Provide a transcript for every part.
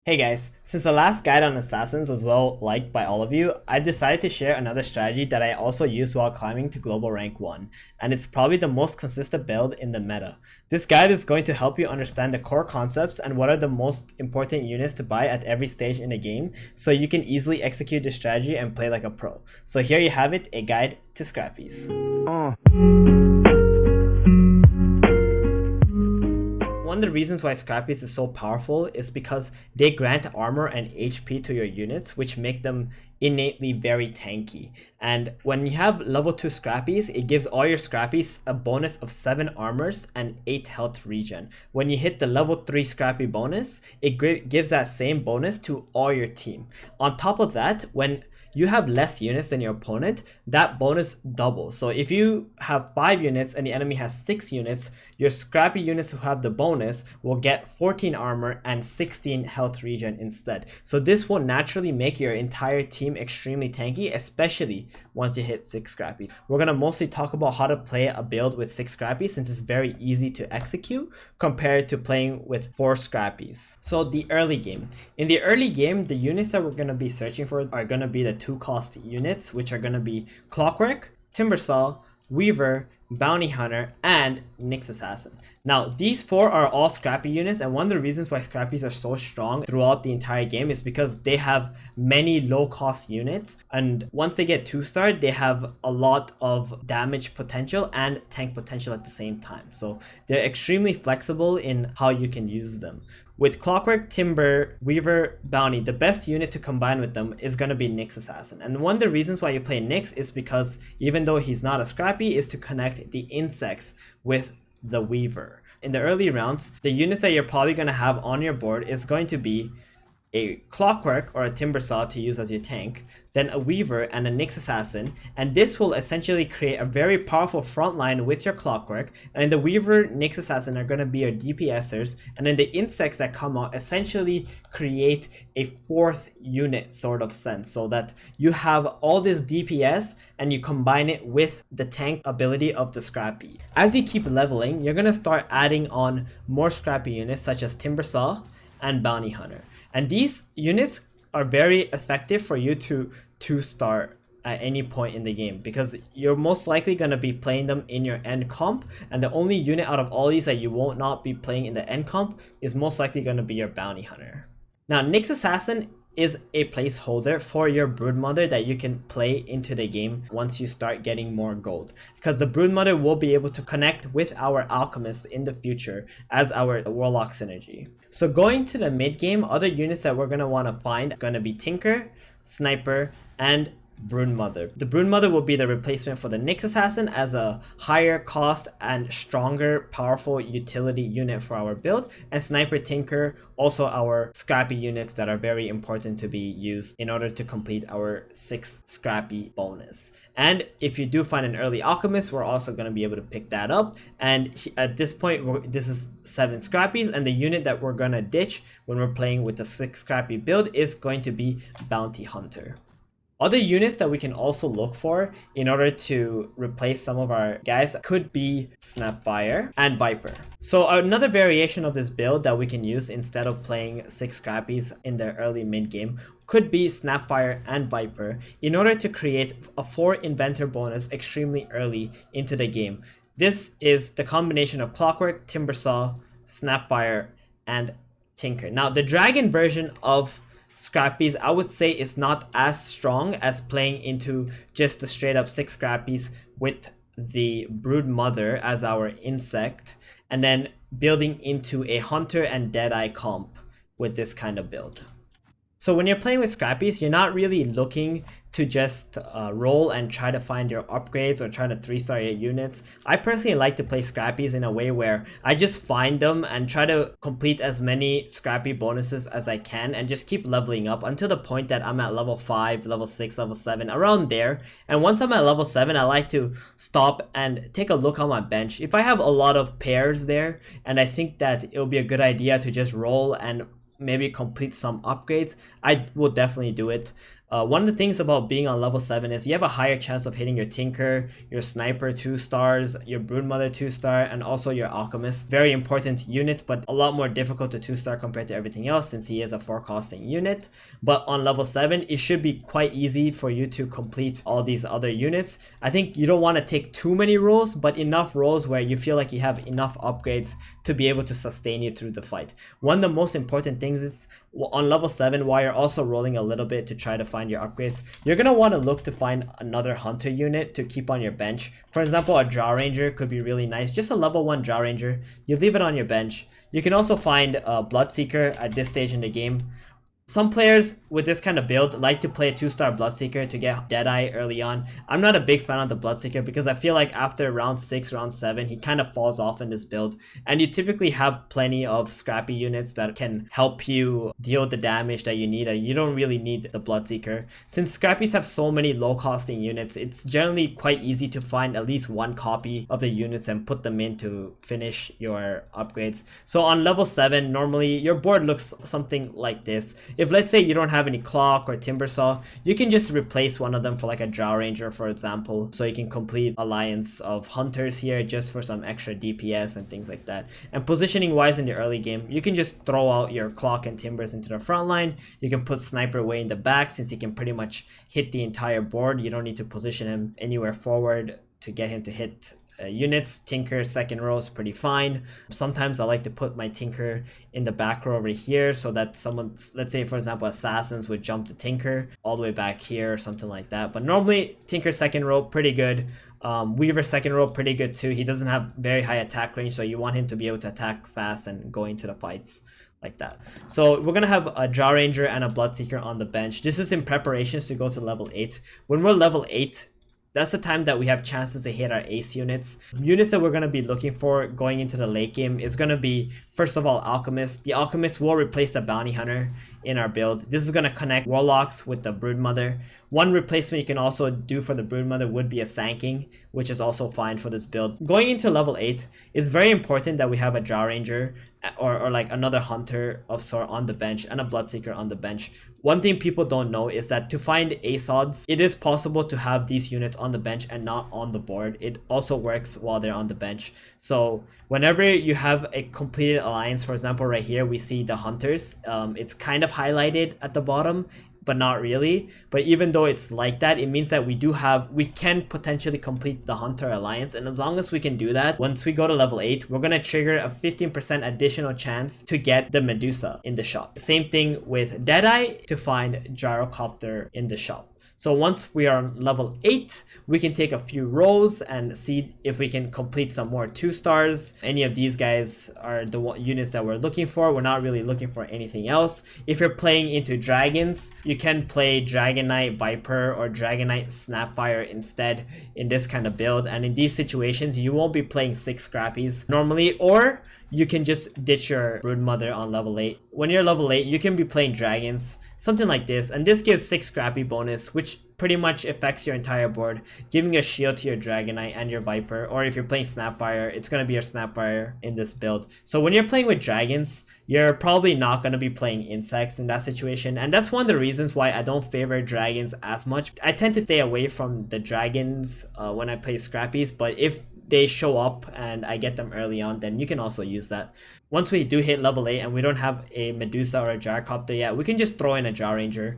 Hey guys, since the last guide on assassins was well liked by all of you, I decided to share another strategy that I also used while climbing to global rank 1, and it's probably the most consistent build in the meta. This guide is going to help you understand the core concepts and what are the most important units to buy at every stage in the game, so you can easily execute this strategy and play like a pro. So here you have it, a guide to scrappies. One of the reasons why scrappies is so powerful is because they grant armor and HP to your units, which make them innately very tanky. And when you have level 2 scrappies, it gives all your scrappies a bonus of 7 armors and 8 health regen. When you hit the level 3 scrappy bonus, it gives that same bonus to all your team. On top of that, when you have less units than your opponent, that bonus doubles. So if you have 5 units and the enemy has 6 units, your scrappy units who have the bonus will get 14 armor and 16 health regen instead. So this will naturally make your entire team extremely tanky, especially once you hit 6 scrappies. We're going to mostly talk about how to play a build with 6 scrappies since it's very easy to execute compared to playing with 4 scrappies. So the early game. In the early game, the units that we're going to be searching for are going to be the 2-cost units, which are going to be Clockwork, Timbersaw, Weaver, Bounty Hunter, and Nyx Assassin. Now, these 4 are all scrappy units, and one of the reasons why scrappies are so strong throughout the entire game is because they have many low-cost units, and once they get 2-star, they have a lot of damage potential and tank potential at the same time. So they're extremely flexible in how you can use them. With Clockwork, Timber, Weaver, Bounty, the best unit to combine with them is going to be Nyx Assassin. And one of the reasons why you play Nyx is because even though he's not a scrappy, is to connect the insects with the Weaver. In the early rounds, the units that you're probably going to have on your board is going to be a Clockwork or a Timbersaw to use as your tank, then a Weaver and a Nyx Assassin, and this will essentially create a very powerful front line with your Clockwork, and the Weaver, Nyx Assassin are going to be your DPSers, and then the insects that come out essentially create a 4th unit sort of sense, so that you have all this DPS and you combine it with the tank ability of the Scrappy. As you keep leveling, you're going to start adding on more Scrappy units such as Timbersaw and Bounty Hunter. And these units are very effective for you to 2-star at any point in the game because you're most likely going to be playing them in your end comp, and the only unit out of all these that you won't not be playing in the end comp is most likely going to be your Bounty Hunter. Now, Nyx Assassin is a placeholder for your Broodmother that you can play into the game once you start getting more gold, because the Broodmother will be able to connect with our Alchemist in the future as our Warlock synergy. So going to the mid game, other units that we're going to want to find are going to be Tinker, Sniper, and Broodmother. The Broodmother will be the replacement for the Nyx Assassin as a higher cost and stronger, powerful utility unit for our build, and Sniper, Tinker, also our scrappy units that are very important to be used in order to complete our 6 scrappy bonus. And if you do find an early Alchemist, we're also going to be able to pick that up, and at this point this is 7 scrappies, and the unit that we're going to ditch when we're playing with the 6 scrappy build is going to be Bounty Hunter. Other units that we can also look for in order to replace some of our guys could be Snapfire and Viper. So another variation of this build that we can use instead of playing 6 scrappies in the early mid game could be Snapfire and Viper in order to create a 4 inventor bonus extremely early into the game. This is the combination of Clockwork, Timbersaw, Snapfire, and Tinker. Now, the dragon version of scrappies, I would say, is not as strong as playing into just the straight up 6 scrappies with the Broodmother as our insect, and then building into a Hunter and Deadeye comp with this kind of build. So when you're playing with scrappies, you're not really looking to just roll and try to find your upgrades or try to 3-star your units. I personally like to play scrappies in a way where I just find them and try to complete as many scrappy bonuses as I can and just keep leveling up until the point that I'm at level 5, level 6, level 7, around there. And once I'm at level 7, I like to stop and take a look on my bench. If I have a lot of pairs there and I think that it'll be a good idea to just roll and maybe complete some upgrades, I will definitely do it. One of the things about being on level 7 is you have a higher chance of hitting your Tinker, your Sniper 2 stars, your Broodmother 2 star, and also your Alchemist. Very important unit, but a lot more difficult to 2 star compared to everything else since he is a 4 costing unit. But on level 7, it should be quite easy for you to complete all these other units. I think you don't want to take too many rolls, but enough rolls where you feel like you have enough upgrades to be able to sustain you through the fight. One of the most important things is on level 7, while you're also rolling a little bit to try to find your upgrades, you're going to want to look to find another hunter unit to keep on your bench. For example, a Jaw Ranger could be really nice. Just a level 1 Jaw Ranger. You leave it on your bench. You can also find a Bloodseeker at this stage in the game. Some players with this kind of build like to play a 2-star Bloodseeker to get Deadeye early on. I'm not a big fan of the Bloodseeker because I feel like after round 6, round 7, he kind of falls off in this build. And you typically have plenty of scrappy units that can help you deal the damage that you need. And you don't really need the Bloodseeker. Since scrappies have so many low costing units, it's generally quite easy to find at least one copy of the units and put them in to finish your upgrades. So on level 7, normally your board looks something like this. If let's say you don't have any Clock or Timbersaw, you can just replace one of them for like a Jaw Ranger, for example. So you can complete Alliance of Hunters here just for some extra DPS and things like that. And positioning wise in the early game, you can just throw out your Clock and Timbers into the front line. You can put Sniper way in the back since he can pretty much hit the entire board. You don't need to position him anywhere forward to get him to hit units. Tinker second row is pretty fine. Sometimes I like to put my Tinker in the back row over here so that someone, let's say for example Assassins, would jump the Tinker all the way back here or something like that. But normally Tinker second row pretty good. Weaver second row pretty good too. He doesn't have very high attack range, so you want him to be able to attack fast and go into the fights like that. So we're gonna have a Jaw Ranger and a Bloodseeker on the bench. This is in preparations to go to level 8. When we're level 8, that's the time that we have chances to hit our ace units. Units that we're going to be looking for going into the late game is going to be, first of all, Alchemist. The Alchemist will replace the Bounty Hunter in our build. This is going to connect Warlocks with the Broodmother. One replacement you can also do for the Broodmother would be a Sanking, which is also fine for this build. Going into level 8, it's very important that we have a Jaw Ranger or like another Hunter of sort on the bench and a Bloodseeker on the bench. One thing people don't know is that to find ace odds, it is possible to have these units on the bench and not on the board. It also works while they're on the bench. So whenever you have a completed alliance, for example right here we see the Hunters, it's kind of highlighted at the bottom, but not really. But even though it's like that, it means that we can potentially complete the Hunter Alliance. And as long as we can do that, once we go to level 8, we're going to trigger a 15% additional chance to get the Medusa in the shop. Same thing with Deadeye to find Gyrocopter in the shop. So once we are on level 8, we can take a few rolls and see if we can complete some more 2 stars. Any of these guys are the units that we're looking for. We're not really looking for anything else. If you're playing into dragons, you can play Dragon Knight Viper or Dragon Knight Snapfire instead in this kind of build. And in these situations, you won't be playing 6 scrappies normally, or you can just ditch your Broodmother on level 8. When you're level 8, you can be playing dragons, something like this, and this gives 6 scrappy bonus, which pretty much affects your entire board, giving a shield to your Dragon Knight and your Viper. Or if you're playing Snapfire, it's going to be your Snapfire in this build. So when you're playing with dragons, you're probably not going to be playing insects in that situation, and that's one of the reasons why I don't favor dragons as much. I tend to stay away from the dragons when I play scrappies, but if they show up and I get them early on, then you can also use that. Once we do hit level 8 and we don't have a Medusa or a Gyrocopter yet, we can just throw in a Jaw Ranger.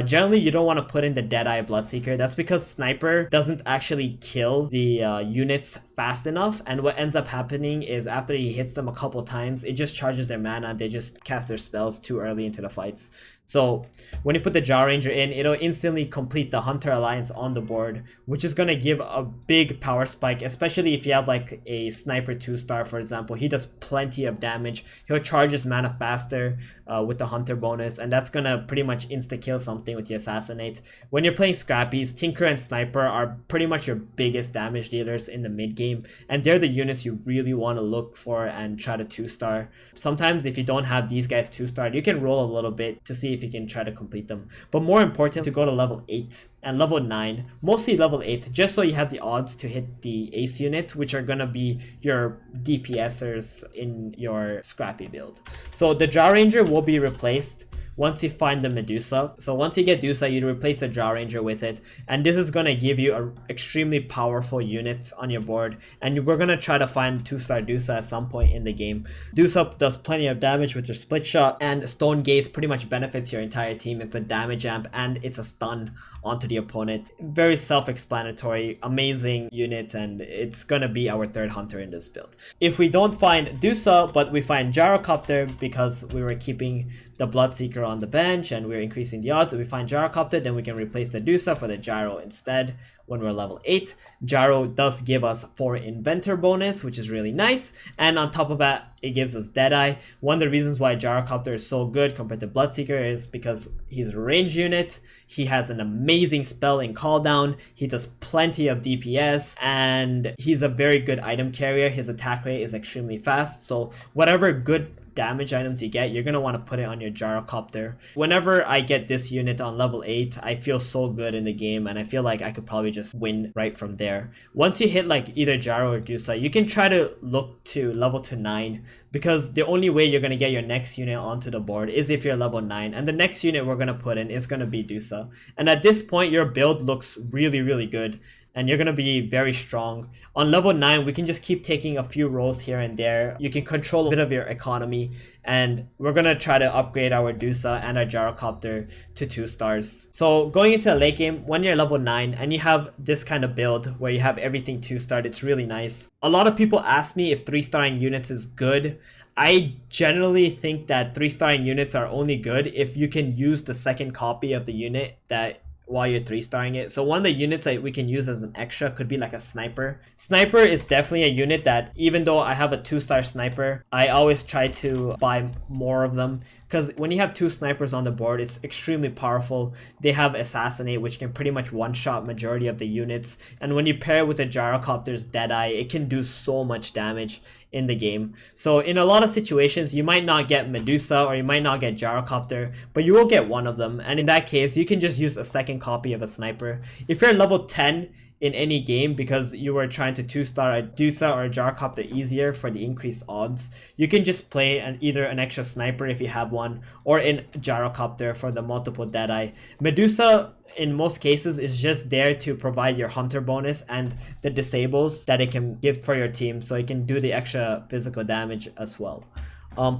Generally, you don't want to put in the Deadeye Bloodseeker. That's because Sniper doesn't actually kill the units fast enough, and what ends up happening is after he hits them a couple times, it just charges their mana. They just cast their spells too early into the fights. So when you put the Jaw Ranger in, it'll instantly complete the Hunter Alliance on the board, which is going to give a big power spike, especially if you have like a Sniper 2-star, for example. He does plenty of damage. He'll charge his mana faster with the Hunter bonus, and that's going to pretty much insta-kill something with the Assassinate. When you're playing Scrappies, Tinker and Sniper are pretty much your biggest damage dealers in the mid-game, and they're the units you really want to look for and try to 2-star. Sometimes if you don't have these guys 2-starred, you can roll a little bit to see if you can try to complete them. But more important, to go to level 8 and level 9, mostly level 8, just so you have the odds to hit the ace units, which are gonna be your DPSers in your scrappy build. So the Jaw Ranger will be replaced once you find the Medusa. So once you get Medusa, you replace the Jaw Ranger with it, and this is going to give you an extremely powerful unit on your board, and we're going to try to find 2-star Medusa at some point in the game. Medusa does plenty of damage with your split shot, and Stone Gaze pretty much benefits your entire team. It's a damage amp and it's a stun onto the opponent. Very self-explanatory, amazing unit, and it's gonna be our third hunter in this build. If we don't find Medusa, but we find Gyrocopter because we were keeping the Bloodseeker on the bench and we're increasing the odds, if we find Gyrocopter, then we can replace the Medusa for the Gyro instead when we're level 8. Gyro does give us 4 Inventor bonus, which is really nice, and on top of that, it gives us Deadeye. One of the reasons why Gyrocopter is so good compared to Bloodseeker is because he's a range unit, he has an amazing spell in cooldown, he does plenty of DPS, and he's a very good item carrier. His attack rate is extremely fast, so whatever good damage items you get, you're going to want to put it on your Gyrocopter. Whenever I get this unit on level 8, I feel so good in the game, and I feel like I could probably just win right from there. Once you hit like either Gyro or Medusa, you can try to look to level to 9, because the only way you're going to get your next unit onto the board is if you're level 9, and the next unit we're going to put in is going to be Medusa. And at this point, your build looks really, really good, and you're going to be very strong. On level 9, we can just keep taking a few rolls here and there. You can control a bit of your economy, and we're going to try to upgrade our Medusa and our Gyrocopter to 2 stars. So going into the late game, when you're level 9 and you have this kind of build where you have everything 2-starred, it's really nice. A lot of people ask me if 3-starring units is good. I generally think that 3-starring units are only good if you can use the second copy of the unit that while you're 3-starring it. So one of the units that we can use as an extra could be like a sniper. Sniper is definitely a unit that, even though I have a 2-star sniper, I always try to buy more of them, because when you have 2 snipers on the board, it's extremely powerful. They have Assassinate, which can pretty much one-shot majority of the units, and when you pair it with the Gyrocopter's Deadeye, it can do so much damage in the game. So in a lot of situations, you might not get Medusa or you might not get Gyrocopter, but you will get one of them, and in that case, you can just use a second copy of a sniper. If you're level 10 in any game because you were trying to 2-star a Medusa or a Gyrocopter easier for the increased odds, you can just play either an extra sniper if you have one, or in Gyrocopter for the multiple Deadeye. Medusa in most cases is just there to provide your hunter bonus and the disables that it can give for your team, so it can do the extra physical damage as well.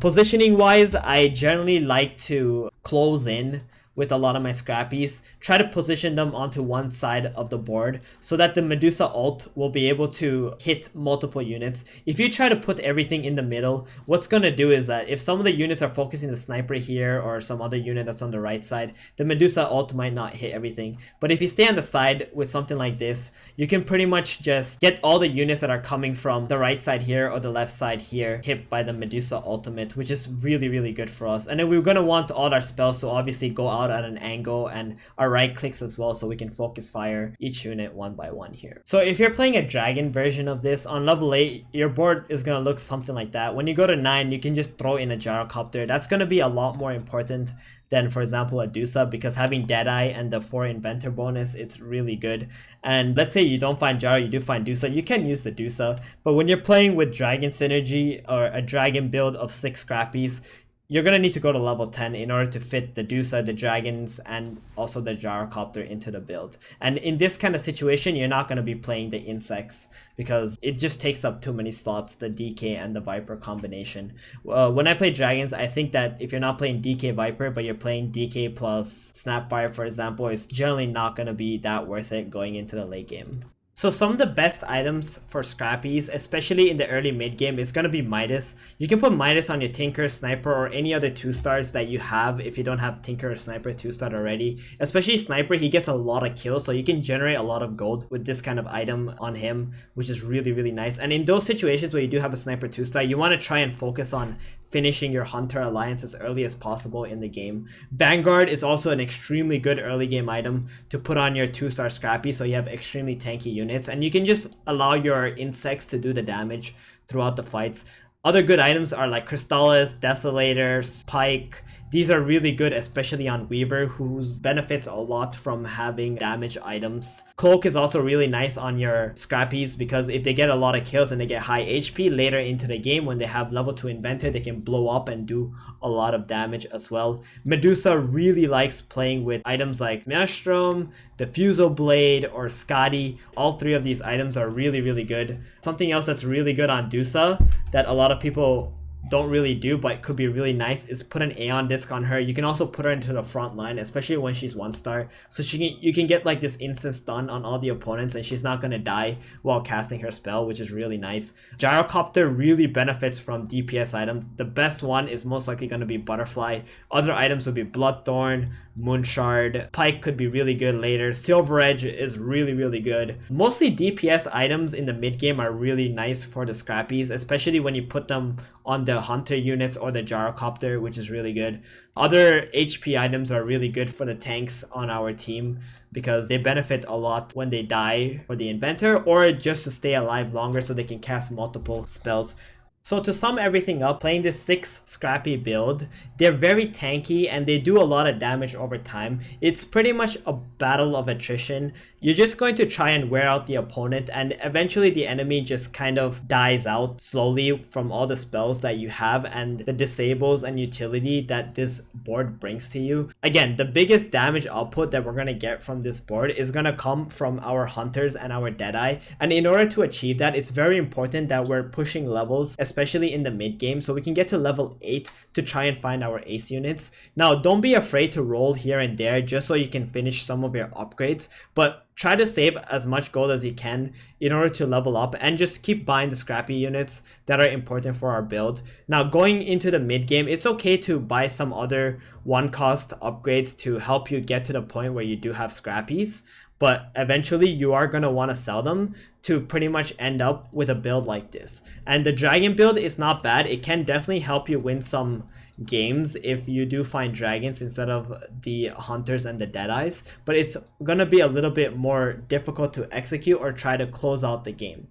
Positioning wise, I generally like to close in with a lot of my scrappies, try to position them onto one side of the board so that the Medusa ult will be able to hit multiple units. If you try to put everything in the middle, what's going to do is that if some of the units are focusing the sniper here or some other unit that's on the right side, the Medusa ult might not hit everything. But if you stay on the side with something like this, you can pretty much just get all the units that are coming from the right side here or the left side here hit by the Medusa ultimate, which is really, really good for us. And then we're going to want all our spells to obviously go out at an angle and our right clicks as well, so we can focus fire each unit one by one here. So if you're playing a dragon version of this on level 8, your board is going to look something like that. When you go to 9, you can just throw in a Gyrocopter. That's going to be a lot more important than, for example, a Medusa, because having Deadeye and the 4 Inventor bonus, it's really good. And let's say you don't find Gyro, you do find Medusa, you can use the Medusa. But when you're playing with Dragon Synergy or a Dragon build of 6 Scrappies, you're going to need to go to level 10 in order to fit the Medusa, the Dragons, and also the Gyrocopter into the build. And in this kind of situation, you're not going to be playing the insects because it just takes up too many slots, the DK and the Viper combination. When I play Dragons, I think that if you're not playing DK Viper, but you're playing DK plus Snapfire, for example, it's generally not going to be that worth it going into the late game. So some of the best items for Scrappies, especially in the early mid game, is going to be Midas. You can put Midas on your Tinker, Sniper, or any other 2-stars that you have if you don't have Tinker or Sniper 2-star already. Especially Sniper, he gets a lot of kills, so you can generate a lot of gold with this kind of item on him, which is really, really nice. And in those situations where you do have a Sniper 2-star, you want to try and focus on finishing your Hunter Alliance as early as possible in the game. Vanguard is also an extremely good early game item to put on your 2-star Scrappy, so you have extremely tanky units, and you can just allow your insects to do the damage throughout the fights. Other good items are like Crystallis, Desolators, Pike. These are really good, especially on Weaver, who benefits a lot from having damage items. Cloak is also really nice on your Scrappies because if they get a lot of kills and they get high HP later into the game, when they have level 2 Inventor, they can blow up and do a lot of damage as well. Medusa really likes playing with items like Maelstrom, Diffusal Blade, or Scotty. All three of these items are really, really good. Something else that's really good on Dusa that a lot of people don't really do but could be really nice is put an Aeon disc on her. You can also put her into the front line, especially when she's 1-star, so you can get like this instant stun on all the opponents and she's not gonna die while casting her spell, which is really nice. Gyrocopter really benefits from DPS items. The best one is most likely going to be Butterfly. Other items would be Bloodthorn, Moonshard. Pike could be really good later. Silver Edge is really, really good. Mostly DPS items in the mid game are really nice for the Scrappies, especially when you put them on the Hunter units or the Gyrocopter, which is really good. Other HP items are really good for the tanks on our team because they benefit a lot when they die for the Inventor or just to stay alive longer so they can cast multiple spells. So to sum everything up, playing this 6 Scrappy build, they're very tanky and they do a lot of damage over time. It's pretty much a battle of attrition. You're just going to try and wear out the opponent and eventually the enemy just kind of dies out slowly from all the spells that you have and the disables and utility that this board brings to you. Again, the biggest damage output that we're going to get from this board is going to come from our Hunters and our Deadeye. And in order to achieve that, it's very important that we're pushing levels, especially in the mid game, so we can get to level 8 to try and find our ace units. Now, don't be afraid to roll here and there just so you can finish some of your upgrades, but try to save as much gold as you can in order to level up and just keep buying the Scrappy units that are important for our build. Now, going into the mid game, it's okay to buy some other one-cost upgrades to help you get to the point where you do have Scrappies, but eventually you are going to want to sell them to pretty much end up with a build like this. And the dragon build is not bad. It can definitely help you win some games if you do find dragons instead of the Hunters and the Deadeyes, but it's going to be a little bit more difficult to execute or try to close out the game.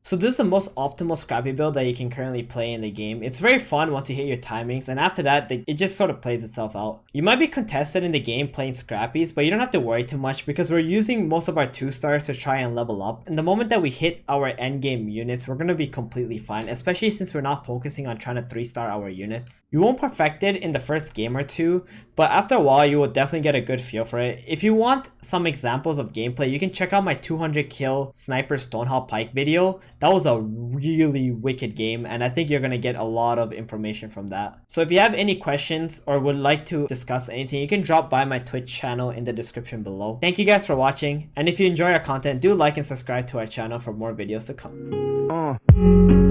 So this is the most optimal Scrappy build that you can currently play in the game. It's very fun once you hit your timings, and after that, it just sort of plays itself out. You might be contested in the game playing Scrappies, but you don't have to worry too much because we're using most of our 2-stars to try and level up. And the moment that we hit our endgame units, we're going to be completely fine, especially since we're not focusing on trying to 3-star our units. You won't perfect it in the first game or two, but after a while, you will definitely get a good feel for it. If you want some examples of gameplay, you can check out my 200 kill Sniper Stonehall Pike video. That was a really wicked game, and I think you're going to get a lot of information from that. So if you have any questions or would like to discuss anything, you can drop by my Twitch channel in the description below. Thank you guys for watching, and if you enjoy our content, do like and subscribe to our channel for more videos to come.